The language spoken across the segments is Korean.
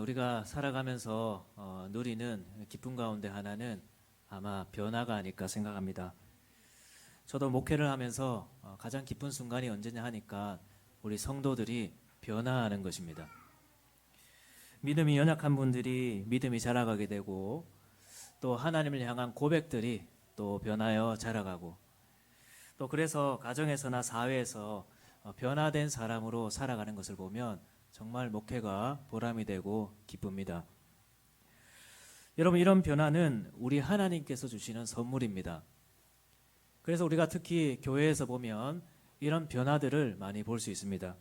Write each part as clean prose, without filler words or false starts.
우리가 살아가면서 누리는 기쁨 가운데 하나는 아마 변화가 아닐까 생각합니다. 저도 목회를 하면서 가장 기쁜 순간이 언제냐 하니까 우리 성도들이 변화하는 것입니다. 믿음이 연약한 분들이 믿음이 자라가게 되고, 또 하나님을 향한 고백들이 또 변하여 자라가고, 또 그래서 가정에서나 사회에서 변화된 사람으로 살아가는 것을 보면 정말 목회가 보람이 되고 기쁩니다. 여러분, 이런 변화는 우리 하나님께서 주시는 선물입니다. 그래서 우리가 특히 교회에서 보면 이런 변화들을 많이 볼 수 있습니다.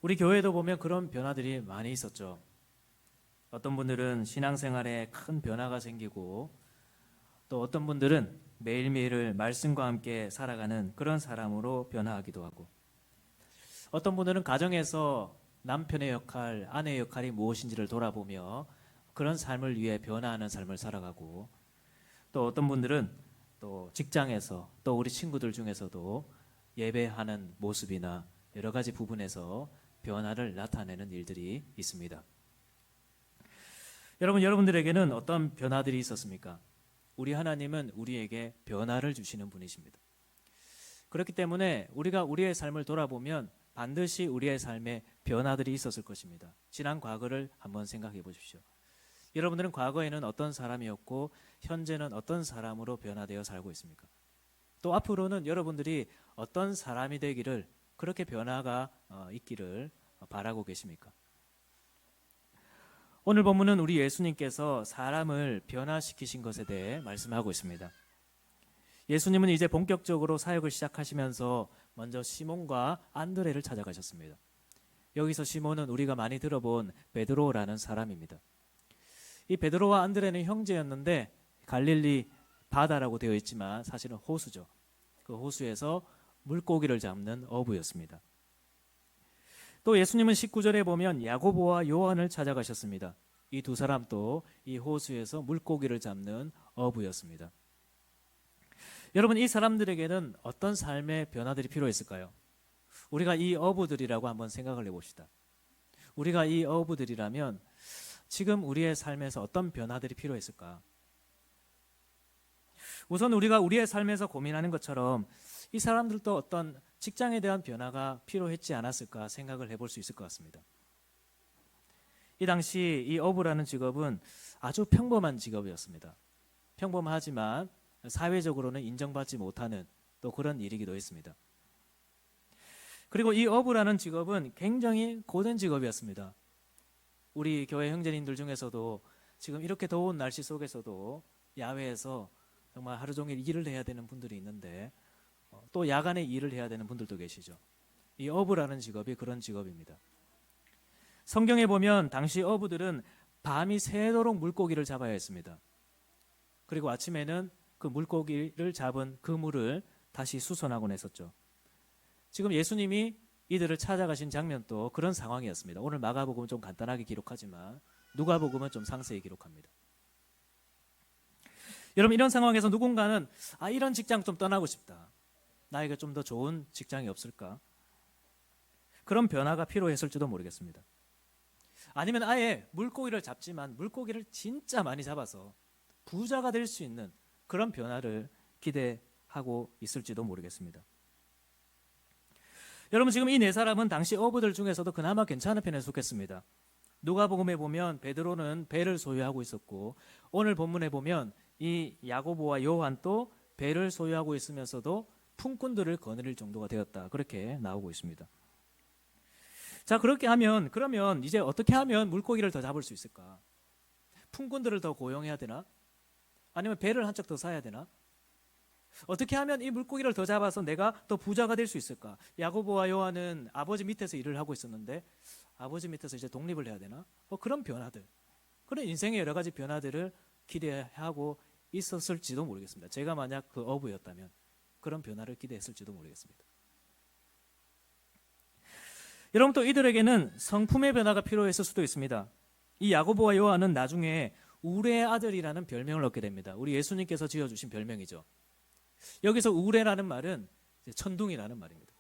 우리 교회도 보면 그런 변화들이 많이 있었죠. 어떤 분들은 신앙생활에 큰 변화가 생기고, 또 어떤 분들은 매일매일을 말씀과 함께 살아가는 그런 사람으로 변화하기도 하고, 어떤 분들은 가정에서 남편의 역할, 아내의 역할이 무엇인지를 돌아보며 그런 삶을 위해 변화하는 삶을 살아가고, 또 어떤 분들은 또 직장에서, 또 우리 친구들 중에서도 예배하는 모습이나 여러 가지 부분에서 변화를 나타내는 일들이 있습니다. 여러분들에게는 어떤 변화들이 있었습니까? 우리 하나님은 우리에게 변화를 주시는 분이십니다. 그렇기 때문에 우리가 우리의 삶을 돌아보면 반드시 우리의 삶에 변화들이 있었을 것입니다. 지난 과거를 한번 생각해 보십시오. 여러분들은 과거에는 어떤 사람이었고 현재는 어떤 사람으로 변화되어 살고 있습니까? 또 앞으로는 여러분들이 어떤 사람이 되기를, 그렇게 변화가 있기를 바라고 계십니까? 오늘 본문은 우리 예수님께서 사람을 변화시키신 것에 대해 말씀하고 있습니다. 예수님은 이제 본격적으로 사역을 시작하시면서 먼저 시몬과 안드레를 찾아가셨습니다. 여기서 시몬은 우리가 많이 들어본 베드로라는 사람입니다. 이 베드로와 안드레는 형제였는데 갈릴리 바다라고 되어 있지만 사실은 호수죠. 그 호수에서 물고기를 잡는 어부였습니다. 또 예수님은 19절에 보면 야고보와 요한을 찾아가셨습니다. 이 두 사람도 이 호수에서 물고기를 잡는 어부였습니다. 여러분, 이 사람들에게는 어떤 삶의 변화들이 필요했을까요? 우리가 이 어부들이라고 한번 생각을 해봅시다. 우리가 이 어부들이라면 지금 우리의 삶에서 어떤 변화들이 필요했을까? 우선 우리가 우리의 삶에서 고민하는 것처럼 이 사람들도 어떤 직장에 대한 변화가 필요했지 않았을까 생각을 해볼 수 있을 것 같습니다. 이 당시 이 어부라는 직업은 아주 평범한 직업이었습니다. 평범하지만 사회적으로는 인정받지 못하는 또 그런 일이기도 했습니다. 그리고 이 어부라는 직업은 굉장히 고된 직업이었습니다. 우리 교회 형제님들 중에서도 지금 이렇게 더운 날씨 속에서도 야외에서 정말 하루 종일 일을 해야 되는 분들이 있는데, 또 야간에 일을 해야 되는 분들도 계시죠. 이 어부라는 직업이 그런 직업입니다. 성경에 보면 당시 어부들은 밤이 새도록 물고기를 잡아야 했습니다. 그리고 아침에는 그 물고기를 잡은 그물을 다시 수선하곤 했었죠. 지금 예수님이 이들을 찾아가신 장면도 그런 상황이었습니다. 오늘 마가복음은 좀 간단하게 기록하지만 누가복음은 좀 상세히 기록합니다. 여러분, 이런 상황에서 누군가는 이런 직장 좀 떠나고 싶다, 나에게 좀 더 좋은 직장이 없을까? 그런 변화가 필요했을지도 모르겠습니다. 아니면 아예 물고기를 잡지만 물고기를 진짜 많이 잡아서 부자가 될 수 있는 그런 변화를 기대하고 있을지도 모르겠습니다. 여러분, 지금 이 네 사람은 당시 어부들 중에서도 그나마 괜찮은 편에 속했습니다. 누가복음에 보면 베드로는 배를 소유하고 있었고, 오늘 본문에 보면 이 야고보와 요한도 배를 소유하고 있으면서도 품꾼들을 거느릴 정도가 되었다, 그렇게 나오고 있습니다. 자, 그렇게 하면 그러면 이제 어떻게 하면 물고기를 더 잡을 수 있을까? 품꾼들을 더 고용해야 되나? 아니면 배를 한 척 더 사야 되나? 어떻게 하면 이 물고기를 더 잡아서 내가 더 부자가 될 수 있을까? 야고보와 요한은 아버지 밑에서 일을 하고 있었는데 아버지 밑에서 이제 독립을 해야 되나? 그런 변화들, 그런 인생의 여러 가지 변화들을 기대하고 있었을지도 모르겠습니다. 제가 만약 그 어부였다면 그런 변화를 기대했을지도 모르겠습니다. 여러분, 또 이들에게는 성품의 변화가 필요했을 수도 있습니다. 이 야고보와 요한은 나중에 우레의 아들이라는 별명을 얻게 됩니다. 우리 예수님께서 지어주신 별명이죠. 여기서 우레라는 말은 천둥이라는 말입니다.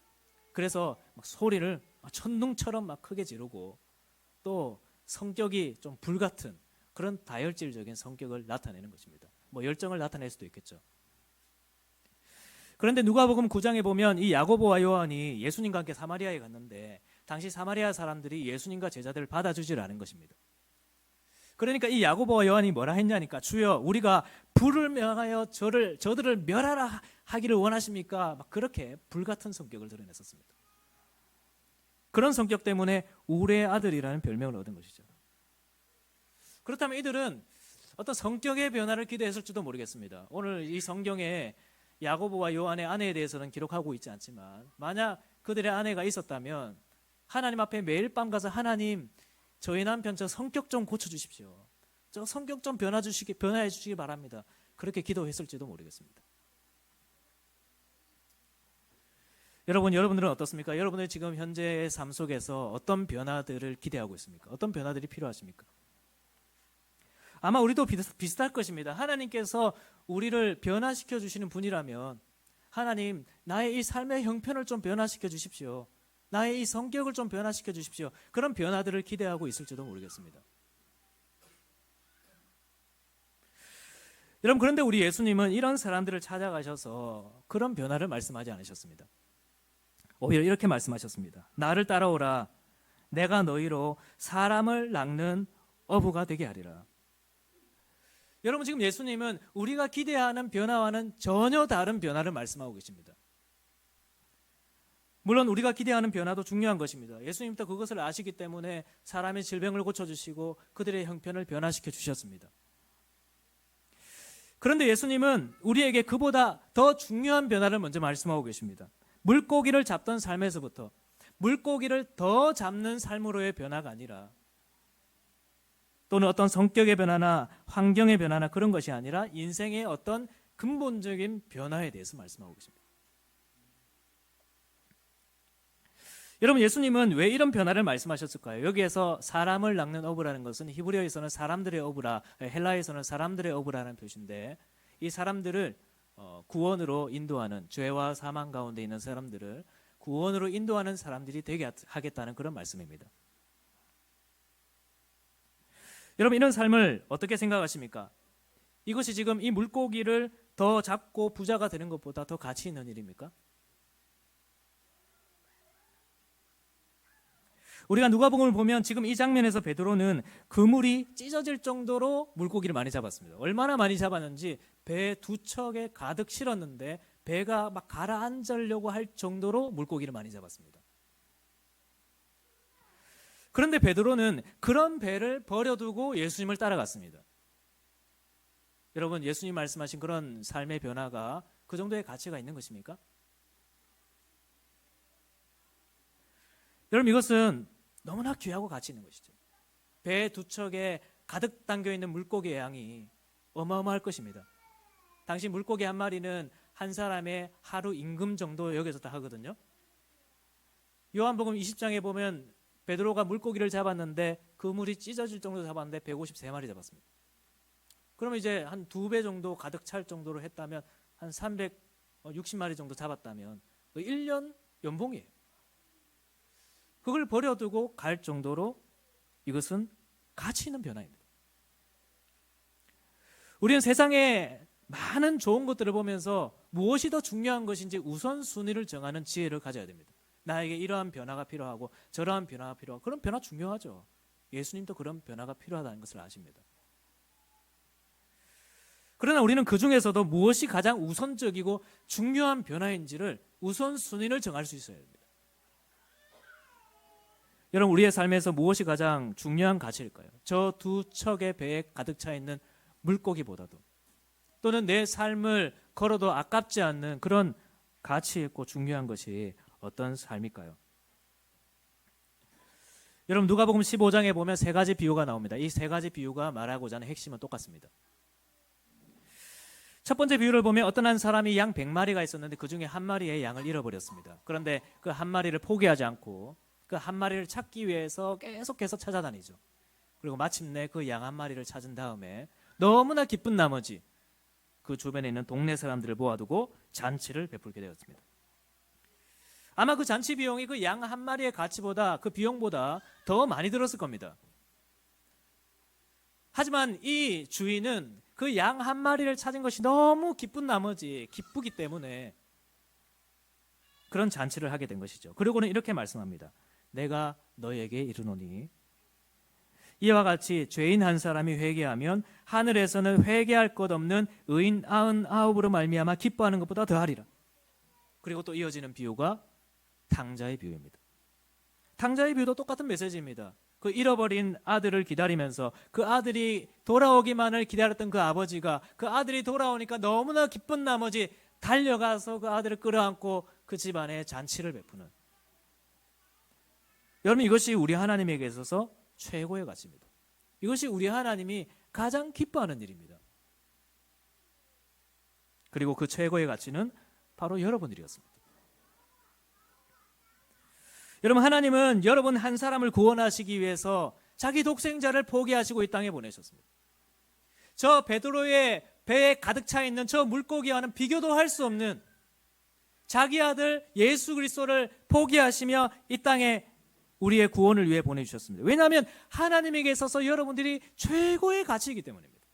그래서 막 소리를 천둥처럼 막 크게 지르고, 또 성격이 좀 불같은 그런 다혈질적인 성격을 나타내는 것입니다. 뭐 열정을 나타낼 수도 있겠죠. 그런데 누가복음 9장에 보면 이 야고보와 요한이 예수님과 함께 사마리아에 갔는데 당시 사마리아 사람들이 예수님과 제자들을 받아주질 않은 것입니다. 그러니까 이 야고보와 요한이 뭐라 했냐니까, 주여 우리가 불을 명하여 저들을 멸하라 하기를 원하십니까? 막 그렇게 불같은 성격을 드러냈었습니다. 그런 성격 때문에 우레의 아들이라는 별명을 얻은 것이죠. 그렇다면 이들은 어떤 성격의 변화를 기대했을지도 모르겠습니다. 오늘 이 성경에 야고보와 요한의 아내에 대해서는 기록하고 있지 않지만 만약 그들의 아내가 있었다면 하나님 앞에 매일 밤 가서 하나님, 저희 남편 저 성격 좀 고쳐주십시오. 저 성격 좀 변화해 주시기 바랍니다. 그렇게 기도했을지도 모르겠습니다. 여러분들은 어떻습니까? 여러분들 지금 현재의 삶 속에서 어떤 변화들을 기대하고 있습니까? 어떤 변화들이 필요하십니까? 아마 우리도 비슷할 것입니다. 하나님께서 우리를 변화시켜 주시는 분이라면 하나님, 나의 이 삶의 형편을 좀 변화시켜 주십시오. 나의 이 성격을 좀 변화시켜 주십시오. 그런 변화들을 기대하고 있을지도 모르겠습니다. 여러분, 그런데 우리 예수님은 이런 사람들을 찾아가셔서 그런 변화를 말씀하지 않으셨습니다. 오히려 이렇게 말씀하셨습니다. 나를 따라오라. 내가 너희로 사람을 낚는 어부가 되게 하리라. 여러분, 지금 예수님은 우리가 기대하는 변화와는 전혀 다른 변화를 말씀하고 계십니다. 물론 우리가 기대하는 변화도 중요한 것입니다. 예수님도 그것을 아시기 때문에 사람의 질병을 고쳐주시고 그들의 형편을 변화시켜 주셨습니다. 그런데 예수님은 우리에게 그보다 더 중요한 변화를 먼저 말씀하고 계십니다. 물고기를 잡던 삶에서부터 물고기를 더 잡는 삶으로의 변화가 아니라, 또는 어떤 성격의 변화나 환경의 변화나 그런 것이 아니라 인생의 어떤 근본적인 변화에 대해서 말씀하고 계십니다. 여러분, 예수님은 왜 이런 변화를 말씀하셨을까요? 여기에서 사람을 낚는 어부라는 것은 히브리어에서는 사람들의 어부라, 헬라에서는 사람들의 어부라는 표시인데, 이 사람들을 구원으로 인도하는, 죄와 사망 가운데 있는 사람들을 구원으로 인도하는 사람들이 되게 하겠다는 그런 말씀입니다. 여러분, 이런 삶을 어떻게 생각하십니까? 이것이 지금 이 물고기를 더 잡고 부자가 되는 것보다 더 가치 있는 일입니까? 우리가 누가복음을 보면 지금 이 장면에서 베드로는 그물이 찢어질 정도로 물고기를 많이 잡았습니다. 얼마나 많이 잡았는지 배 두 척에 가득 실었는데 배가 막 가라앉으려고 할 정도로 물고기를 많이 잡았습니다. 그런데 베드로는 그런 배를 버려두고 예수님을 따라갔습니다. 여러분, 예수님 말씀하신 그런 삶의 변화가 그 정도의 가치가 있는 것입니까? 여러분, 이것은 너무나 귀하고 가치 있는 것이죠. 배 두 척에 가득 담겨있는 물고기의 양이 어마어마할 것입니다. 당시 물고기 한 마리는 한 사람의 하루 임금 정도 여겨졌다 하거든요. 요한복음 20장에 보면 베드로가 물고기를 잡았는데 그물이 찢어질 정도 잡았는데 153마리 잡았습니다. 그러면 이제 한 2배 정도 가득 찰 정도로 했다면 한 360마리 정도 잡았다면 1년 연봉이에요. 그걸 버려두고 갈 정도로 이것은 가치 있는 변화입니다. 우리는 세상에 많은 좋은 것들을 보면서 무엇이 더 중요한 것인지 우선순위를 정하는 지혜를 가져야 됩니다. 나에게 이러한 변화가 필요하고 저러한 변화가 필요하고, 그런 변화 중요하죠. 예수님도 그런 변화가 필요하다는 것을 아십니다. 그러나 우리는 그 중에서도 무엇이 가장 우선적이고 중요한 변화인지를 우선순위를 정할 수 있어야 됩니다. 여러분, 우리의 삶에서 무엇이 가장 중요한 가치일까요? 저 두 척의 배에 가득 차 있는 물고기보다도, 또는 내 삶을 걸어도 아깝지 않는 그런 가치 있고 중요한 것이 어떤 삶일까요? 여러분, 누가복음 15장에 보면 세 가지 비유가 나옵니다. 이 세 가지 비유가 말하고자 하는 핵심은 똑같습니다. 첫 번째 비유를 보면 어떤 한 사람이 양 100마리가 있었는데 그 중에 한 마리의 양을 잃어버렸습니다. 그런데 그 한 마리를 포기하지 않고 그 한 마리를 찾기 위해서 계속해서 찾아다니죠. 그리고 마침내 그 양 한 마리를 찾은 다음에 너무나 기쁜 나머지 그 주변에 있는 동네 사람들을 모아두고 잔치를 베풀게 되었습니다. 아마 그 잔치 비용이 그 양 한 마리의 가치보다, 그 비용보다 더 많이 들었을 겁니다. 하지만 이 주인은 그 양 한 마리를 찾은 것이 너무 기쁜 나머지 기쁘기 때문에 그런 잔치를 하게 된 것이죠. 그리고는 이렇게 말씀합니다. 내가 너에게 이르노니 이와 같이 죄인 한 사람이 회개하면 하늘에서는 회개할 것 없는 의인 99으로 말미암아 기뻐하는 것보다 더하리라. 그리고 또 이어지는 비유가 탕자의 비유입니다. 탕자의 비유도 똑같은 메시지입니다. 그 잃어버린 아들을 기다리면서 그 아들이 돌아오기만을 기다렸던 그 아버지가 그 아들이 돌아오니까 너무나 기쁜 나머지 달려가서 그 아들을 끌어안고 그 집안에 잔치를 베푸는, 여러분 이것이 우리 하나님에게 있어서 최고의 가치입니다. 이것이 우리 하나님이 가장 기뻐하는 일입니다. 그리고 그 최고의 가치는 바로 여러분들이었습니다. 여러분, 하나님은 여러분 한 사람을 구원하시기 위해서 자기 독생자를 포기하시고 이 땅에 보내셨습니다. 저 베드로의 배에 가득 차 있는 저 물고기와는 비교도 할 수 없는 자기 아들 예수 그리스도를 포기하시며 이 땅에 우리의 구원을 위해 보내주셨습니다. 왜냐하면 하나님에게 있어서 여러분들이 최고의 가치이기 때문입니다.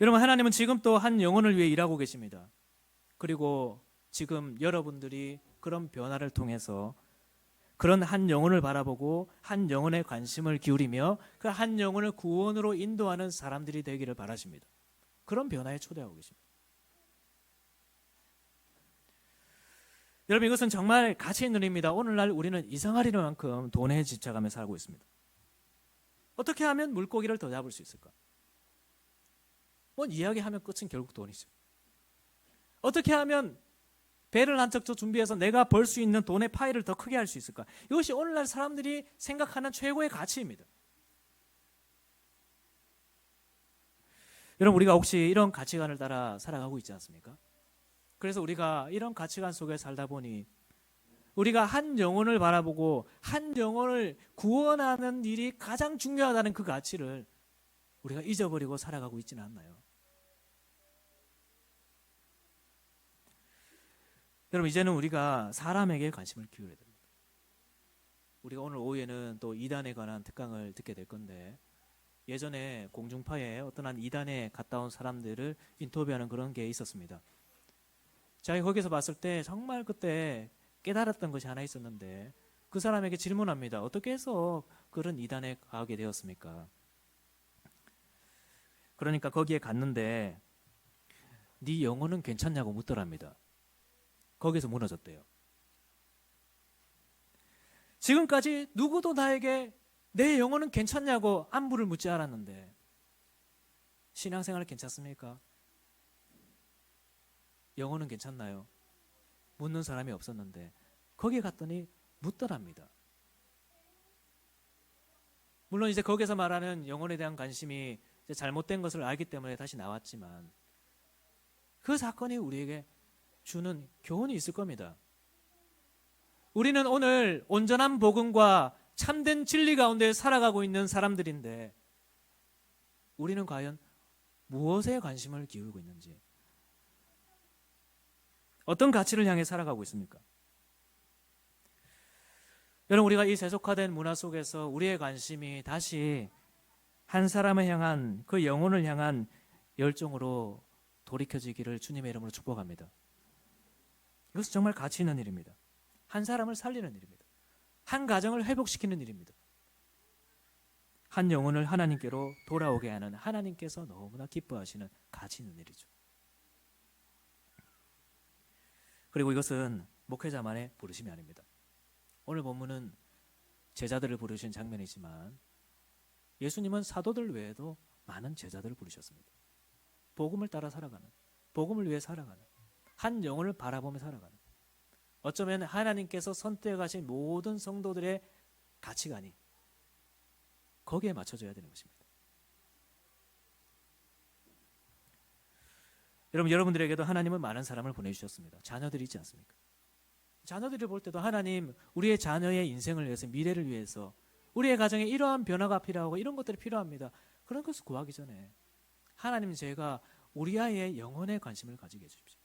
여러분, 하나님은 지금 또 한 영혼을 위해 일하고 계십니다. 그리고 지금 여러분들이 그런 변화를 통해서 그런 한 영혼을 바라보고 한 영혼에 관심을 기울이며 그 한 영혼을 구원으로 인도하는 사람들이 되기를 바라십니다. 그런 변화에 초대하고 계십니다. 여러분, 이것은 정말 가치 있는 일입니다. 오늘날 우리는 이상하리만큼 돈에 집착하며 살고 있습니다. 어떻게 하면 물고기를 더 잡을 수 있을까? 이야기하면 끝은 결국 돈이죠. 어떻게 하면 배를 한 척 더 준비해서 내가 벌 수 있는 돈의 파이를 더 크게 할 수 있을까? 이것이 오늘날 사람들이 생각하는 최고의 가치입니다. 여러분, 우리가 혹시 이런 가치관을 따라 살아가고 있지 않습니까? 그래서 우리가 이런 가치관 속에 살다 보니 우리가 한 영혼을 바라보고 한 영혼을 구원하는 일이 가장 중요하다는 그 가치를 우리가 잊어버리고 살아가고 있지는 않나요? 여러분, 이제는 우리가 사람에게 관심을 기울여야 됩니다. 우리가 오늘 오후에는 또 이단에 관한 특강을 듣게 될 건데, 예전에 공중파에 어떤 한 이단에 갔다 온 사람들을 인터뷰하는 그런 게 있었습니다. 제가 거기서 봤을 때 정말 그때 깨달았던 것이 하나 있었는데, 그 사람에게 질문합니다. 어떻게 해서 그런 이단에 가게 되었습니까? 그러니까 거기에 갔는데 네 영혼은 괜찮냐고 묻더랍니다. 거기서 무너졌대요. 지금까지 누구도 나에게 내 영혼은 괜찮냐고 안부를 묻지 않았는데 신앙생활 괜찮습니까? 영혼은 괜찮나요? 묻는 사람이 없었는데 거기에 갔더니 묻더랍니다. 물론 이제 거기서 말하는 영혼에 대한 관심이 이제 잘못된 것을 알기 때문에 다시 나왔지만 그 사건이 우리에게 주는 교훈이 있을 겁니다. 우리는 오늘 온전한 복음과 참된 진리 가운데 살아가고 있는 사람들인데 우리는 과연 무엇에 관심을 기울이고 있는지, 어떤 가치를 향해 살아가고 있습니까? 여러분, 우리가 이 세속화된 문화 속에서 우리의 관심이 다시 한 사람을 향한, 그 영혼을 향한 열정으로 돌이켜지기를 주님의 이름으로 축복합니다. 이것은 정말 가치 있는 일입니다. 한 사람을 살리는 일입니다. 한 가정을 회복시키는 일입니다. 한 영혼을 하나님께로 돌아오게 하는, 하나님께서 너무나 기뻐하시는 가치 있는 일이죠. 그리고 이것은 목회자만의 부르심이 아닙니다. 오늘 본문은 제자들을 부르신 장면이지만 예수님은 사도들 외에도 많은 제자들을 부르셨습니다. 복음을 따라 살아가는, 복음을 위해 살아가는, 한 영혼을 바라보며 살아가는, 어쩌면 하나님께서 선택하신 모든 성도들의 가치관이 거기에 맞춰져야 되는 것입니다. 여러분, 여러분들에게도 하나님은 많은 사람을 보내주셨습니다. 자녀들이 있지 않습니까? 자녀들을 볼 때도 하나님, 우리의 자녀의 인생을 위해서, 미래를 위해서, 우리의 가정에 이러한 변화가 필요하고 이런 것들이 필요합니다. 그런 것을 구하기 전에 하나님, 제가 우리 아이의 영혼에 관심을 가지게 해주십시오.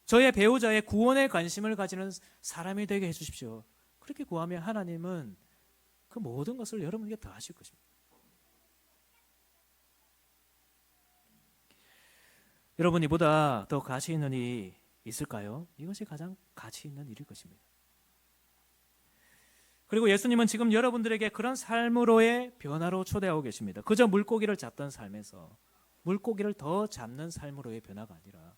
저의 배우자의 구원에 관심을 가지는 사람이 되게 해주십시오. 그렇게 구하면 하나님은 그 모든 것을 여러분에게 더하실 것입니다. 여러분, 이보다 더 가치 있는 일이 있을까요? 이것이 가장 가치 있는 일일 것입니다. 그리고 예수님은 지금 여러분들에게 그런 삶으로의 변화로 초대하고 계십니다. 그저 물고기를 잡던 삶에서 물고기를 더 잡는 삶으로의 변화가 아니라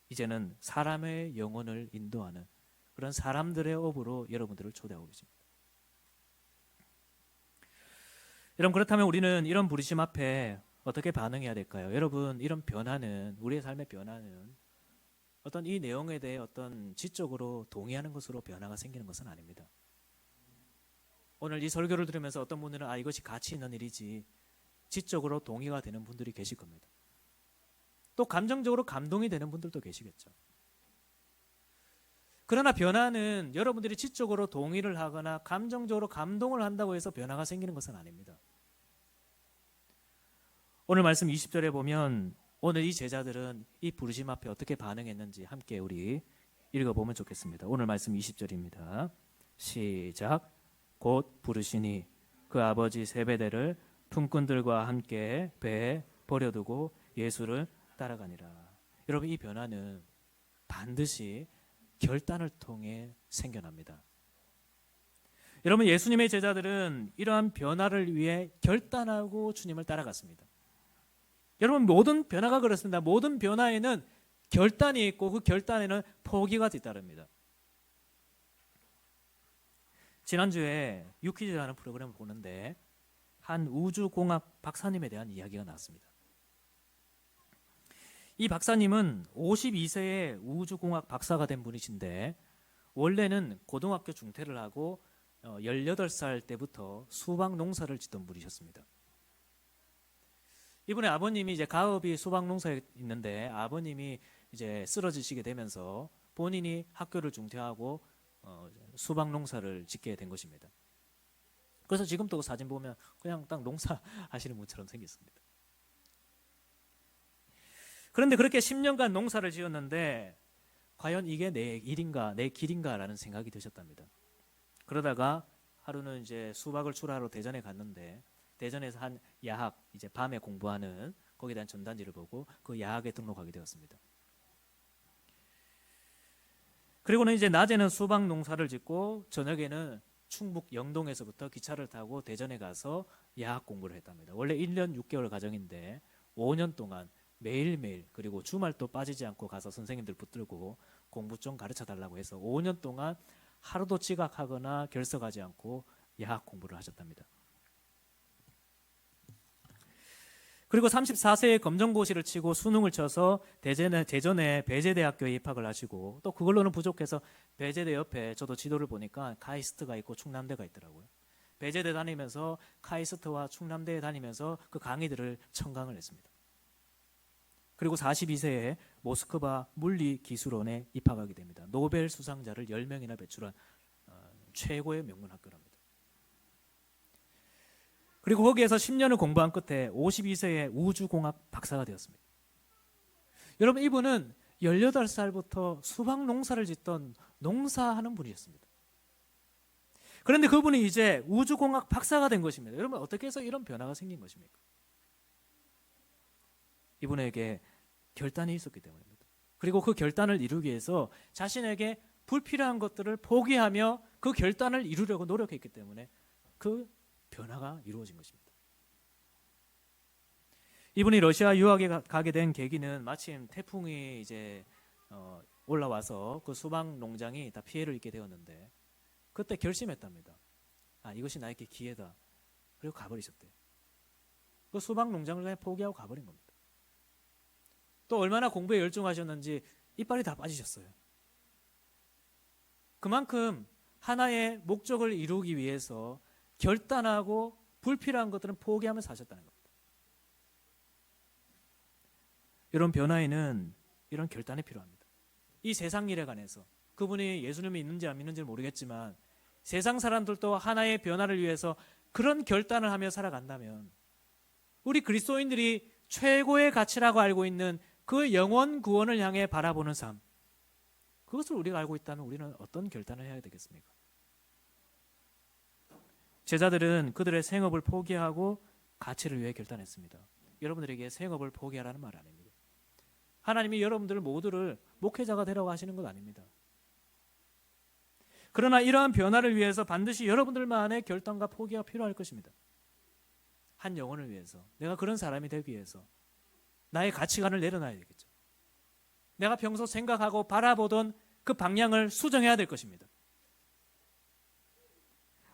이제는 사람의 영혼을 인도하는 그런 사람들의 업으로 여러분들을 초대하고 계십니다. 여러분, 그렇다면 우리는 이런 부르심 앞에 어떻게 반응해야 될까요? 여러분, 이런 변화는, 우리의 삶의 변화는 어떤 이 내용에 대해 어떤 지적으로 동의하는 것으로 변화가 생기는 것은 아닙니다. 오늘 이 설교를 들으면서 어떤 분들은 이것이 가치 있는 일이지, 지적으로 동의가 되는 분들이 계실 겁니다. 또 감정적으로 감동이 되는 분들도 계시겠죠. 그러나 변화는 여러분들이 지적으로 동의를 하거나 감정적으로 감동을 한다고 해서 변화가 생기는 것은 아닙니다. 오늘 말씀 20절에 보면 오늘 이 제자들은 이 부르심 앞에 어떻게 반응했는지 함께 우리 읽어보면 좋겠습니다. 오늘 말씀 20절입니다. 시작. 곧 부르시니 그 아버지 세베대를 품꾼들과 함께 배에 버려두고 예수를 따라가니라. 여러분, 이 변화는 반드시 결단을 통해 생겨납니다. 여러분, 예수님의 제자들은 이러한 변화를 위해 결단하고 주님을 따라갔습니다. 여러분, 모든 변화가 그렇습니다. 모든 변화에는 결단이 있고 그 결단에는 포기가 뒤따릅니다. 지난주에 유퀴즈라는 프로그램을 보는데 한 우주공학 박사님에 대한 이야기가 나왔습니다. 이 박사님은 52세에 우주공학 박사가 된 분이신데 원래는 고등학교 중퇴를 하고 18살 때부터 수박 농사를 짓던 분이셨습니다. 이분의 아버님이 이제 가업이 수박 농사에 있는데 아버님이 이제 쓰러지시게 되면서 본인이 학교를 중퇴하고 수박 농사를 짓게 된 것입니다. 그래서 지금도 그 사진 보면 그냥 딱 농사 하시는 분처럼 생겼습니다. 그런데 그렇게 10년간 농사를 지었는데 과연 이게 내 일인가, 내 길인가라는 생각이 드셨답니다. 그러다가 하루는 이제 수박을 출하러 대전에 갔는데 대전에서 한 야학, 이제 밤에 공부하는 거기에 대한 전단지를 보고 그 야학에 등록하게 되었습니다. 그리고는 이제 낮에는 수박 농사를 짓고 저녁에는 충북 영동에서부터 기차를 타고 대전에 가서 야학 공부를 했답니다. 원래 1년 6개월 과정인데 5년 동안 매일매일 그리고 주말도 빠지지 않고 가서 선생님들 붙들고 공부 좀 가르쳐 달라고 해서 5년 동안 하루도 지각하거나 결석하지 않고 야학 공부를 하셨답니다. 그리고 34세에 검정고시를 치고 수능을 쳐서 대전에 배재대학교에 입학을 하시고 또 그걸로는 부족해서 배재대 옆에 저도 지도를 보니까 카이스트가 있고 충남대가 있더라고요. 배재대 다니면서 카이스트와 충남대에 다니면서 그 강의들을 청강을 했습니다. 그리고 42세에 모스크바 물리기술원에 입학하게 됩니다. 노벨 수상자를 10명이나 배출한 최고의 명문 학교랍니다. 그리고 거기에서 10년을 공부한 끝에 52세에 우주공학 박사가 되었습니다. 여러분, 이분은 18살부터 수박 농사를 짓던 농사하는 분이었습니다. 그런데 그분이 이제 우주공학 박사가 된 것입니다. 여러분, 어떻게 해서 이런 변화가 생긴 것입니까? 이분에게 결단이 있었기 때문입니다. 그리고 그 결단을 이루기 위해서 자신에게 불필요한 것들을 포기하며 그 결단을 이루려고 노력했기 때문에 그 변화가 이루어진 것입니다. 이분이 러시아 유학에 가게 된 계기는 마침 태풍이 이제 올라와서 그 수박 농장이 다 피해를 입게 되었는데 그때 결심했답니다. 이것이 나에게 기회다. 그리고 가버리셨대요. 그 수박 농장을 그냥 포기하고 가버린 겁니다. 또 얼마나 공부에 열중하셨는지 이빨이 다 빠지셨어요. 그만큼 하나의 목적을 이루기 위해서 결단하고 불필요한 것들은 포기하며 사셨다는 겁니다. 이런 변화에는 이런 결단이 필요합니다. 이 세상 일에 관해서 그분이 예수님이 있는지 안 믿는지 모르겠지만 세상 사람들도 하나의 변화를 위해서 그런 결단을 하며 살아간다면 우리 그리스도인들이 최고의 가치라고 알고 있는 그 영원 구원을 향해 바라보는 삶, 그것을 우리가 알고 있다면 우리는 어떤 결단을 해야 되겠습니까? 제자들은 그들의 생업을 포기하고 가치를 위해 결단했습니다. 여러분들에게 생업을 포기하라는 말 아닙니다. 하나님이 여러분들 모두를 목회자가 되라고 하시는 것 아닙니다. 그러나 이러한 변화를 위해서 반드시 여러분들만의 결단과 포기가 필요할 것입니다. 한 영혼을 위해서, 내가 그런 사람이 되기 위해서 나의 가치관을 내려놔야 되겠죠. 내가 평소 생각하고 바라보던 그 방향을 수정해야 될 것입니다.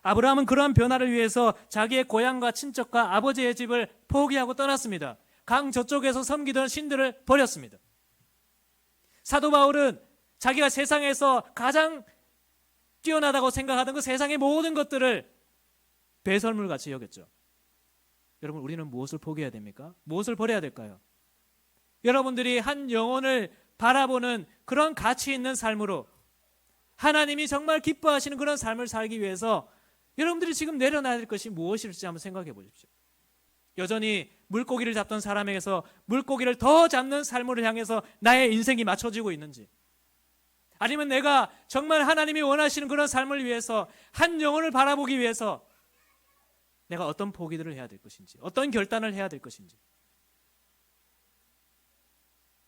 아브라함은 그러한 변화를 위해서 자기의 고향과 친척과 아버지의 집을 포기하고 떠났습니다. 강 저쪽에서 섬기던 신들을 버렸습니다. 사도 바울은 자기가 세상에서 가장 뛰어나다고 생각하던 그 세상의 모든 것들을 배설물같이 여겼죠. 여러분, 우리는 무엇을 포기해야 됩니까? 무엇을 버려야 될까요? 여러분들이 한 영혼을 바라보는 그런 가치 있는 삶으로 하나님이 정말 기뻐하시는 그런 삶을 살기 위해서 여러분들이 지금 내려놔야 될 것이 무엇일지 한번 생각해 보십시오. 여전히 물고기를 잡던 사람에게서 물고기를 더 잡는 삶으로 향해서 나의 인생이 맞춰지고 있는지, 아니면 내가 정말 하나님이 원하시는 그런 삶을 위해서 한 영혼을 바라보기 위해서 내가 어떤 포기들을 해야 될 것인지, 어떤 결단을 해야 될 것인지,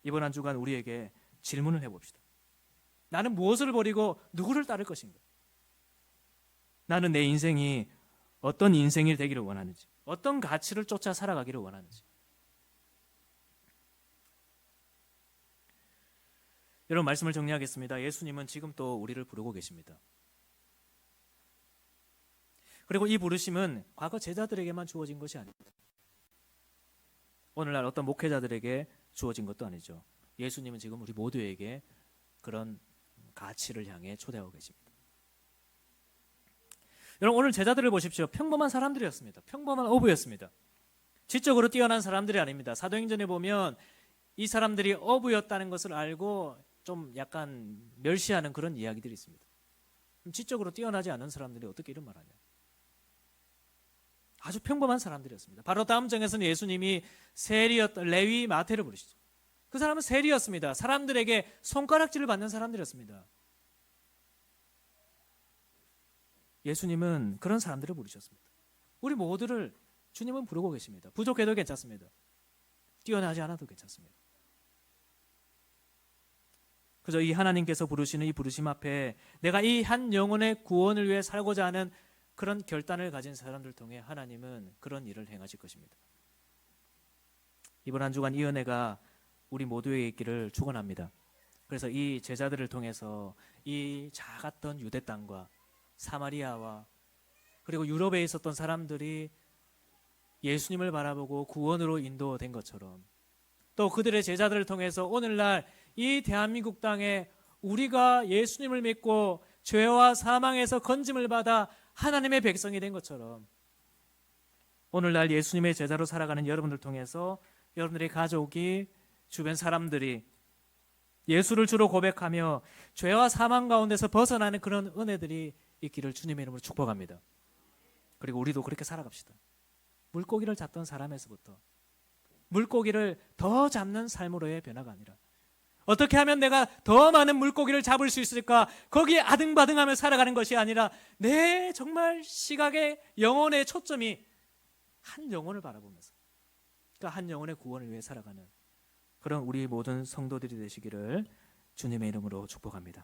이번 한 주간 우리에게 질문을 해봅시다. 나는 무엇을 버리고 누구를 따를 것인가? 나는 내 인생이 어떤 인생이 되기를 원하는지, 어떤 가치를 쫓아 살아가기를 원하는지. 여러분, 말씀을 정리하겠습니다. 예수님은 지금 또 우리를 부르고 계십니다. 그리고 이 부르심은 과거 제자들에게만 주어진 것이 아닙니다. 오늘날 어떤 목회자들에게 주어진 것도 아니죠. 예수님은 지금 우리 모두에게 그런 가치를 향해 초대하고 계십니다. 여러분, 오늘 제자들을 보십시오. 평범한 사람들이었습니다. 평범한 어부였습니다. 지적으로 뛰어난 사람들이 아닙니다. 사도행전에 보면 이 사람들이 어부였다는 것을 알고 좀 약간 멸시하는 그런 이야기들이 있습니다. 지적으로 뛰어나지 않은 사람들이 어떻게 이런 말하냐. 아주 평범한 사람들이었습니다. 바로 다음 장에서는 예수님이 세리였던 레위 마태를 부르시죠. 그 사람은 세리였습니다. 사람들에게 손가락질을 받는 사람들이었습니다. 예수님은 그런 사람들을 부르셨습니다. 우리 모두를 주님은 부르고 계십니다. 부족해도 괜찮습니다. 뛰어나지 않아도 괜찮습니다. 그저 이 하나님께서 부르시는 이 부르심 앞에 내가 이 한 영혼의 구원을 위해 살고자 하는 그런 결단을 가진 사람들 통해 하나님은 그런 일을 행하실 것입니다. 이번 한 주간 이 은혜가 우리 모두에게 있기를 축원합니다. 그래서 이 제자들을 통해서 이 작았던 유대 땅과 사마리아와 그리고 유럽에 있었던 사람들이 예수님을 바라보고 구원으로 인도된 것처럼, 또 그들의 제자들을 통해서 오늘날 이 대한민국 땅에 우리가 예수님을 믿고 죄와 사망에서 건짐을 받아 하나님의 백성이 된 것처럼, 오늘날 예수님의 제자로 살아가는 여러분들 통해서 여러분들의 가족이, 주변 사람들이 예수를 주로 고백하며 죄와 사망 가운데서 벗어나는 그런 은혜들이 있기를 주님의 이름으로 축복합니다. 그리고 우리도 그렇게 살아갑시다. 물고기를 잡던 사람에서부터 물고기를 더 잡는 삶으로의 변화가 아니라, 어떻게 하면 내가 더 많은 물고기를 잡을 수 있을까, 거기에 아등바등하며 살아가는 것이 아니라 내 정말 시각의 영혼의 초점이 한 영혼을 바라보면서, 그러니까 한 영혼의 구원을 위해 살아가는 그런 우리 모든 성도들이 되시기를 주님의 이름으로 축복합니다.